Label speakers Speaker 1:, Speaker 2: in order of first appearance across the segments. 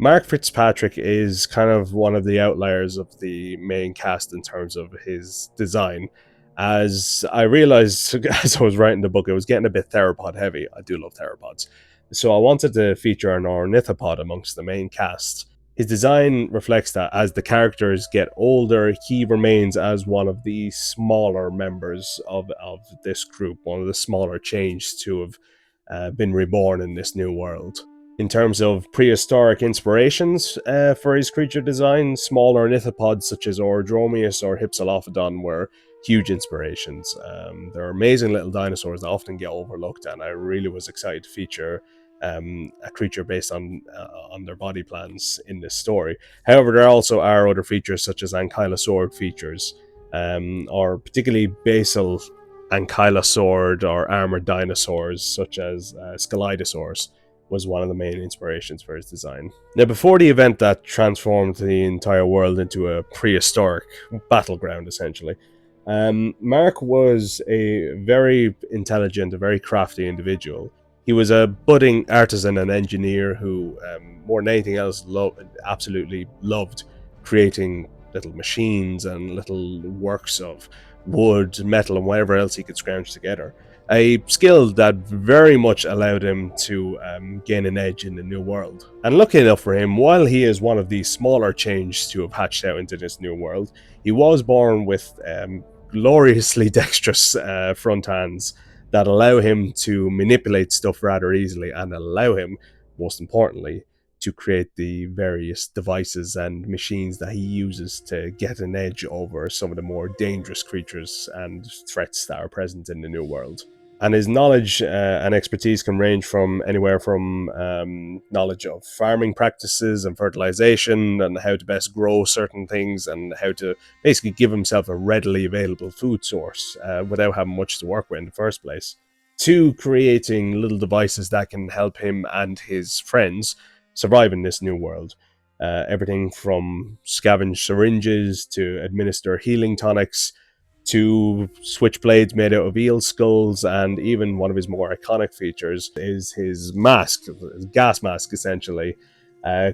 Speaker 1: Mark Fitzpatrick is kind of one of the outliers of the main cast in terms of his design. As I realized as I was writing the book, it was getting a bit theropod heavy. I do love theropods. So I wanted to feature an ornithopod amongst the main cast. His design reflects that as the characters get older, he remains as one of the smaller members of this group, one of the smaller changes to have been reborn in this new world. In terms of prehistoric inspirations for his creature design, smaller ornithopods such as Orodromeus or Hypsilophodon were huge inspirations. They're amazing little dinosaurs that often get overlooked, and I really was excited to feature a creature based on their body plans in this story. However, there also are other features such as ankylosaurid features, or particularly basal ankylosaurid or armored dinosaurs such as Scelidosaurus was one of the main inspirations for his design. Now, before the event that transformed the entire world into a prehistoric battleground, essentially, Mark was a very intelligent, a very crafty individual. He was a budding artisan and engineer who, more than anything else, absolutely loved creating little machines and little works of wood, metal, and whatever else he could scrounge together. A skill that very much allowed him to gain an edge in the new world. And lucky enough for him, while he is one of the smaller changes to have hatched out into this new world, he was born with gloriously dexterous front hands that allow him to manipulate stuff rather easily and allow him, most importantly, to create the various devices and machines that he uses to get an edge over some of the more dangerous creatures and threats that are present in the new world. And his knowledge and expertise can range from anywhere from knowledge of farming practices and fertilization and how to best grow certain things and how to basically give himself a readily available food source without having much to work with in the first place, to creating little devices that can help him and his friends survive in this new world. Everything from scavenge syringes to administer healing tonics to switchblades made out of eel skulls, and even one of his more iconic features is his mask, his gas mask essentially,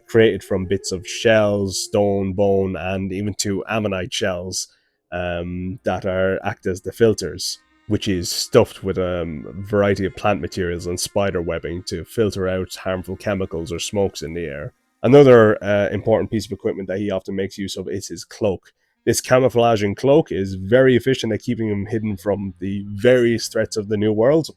Speaker 1: created from bits of shells, stone, bone, and even two ammonite shells that act as the filters, which is stuffed with a variety of plant materials and spider webbing to filter out harmful chemicals or smokes in the air. Another important piece of equipment that he often makes use of is his cloak. This camouflaging cloak is very efficient at keeping him hidden from the various threats of the new world,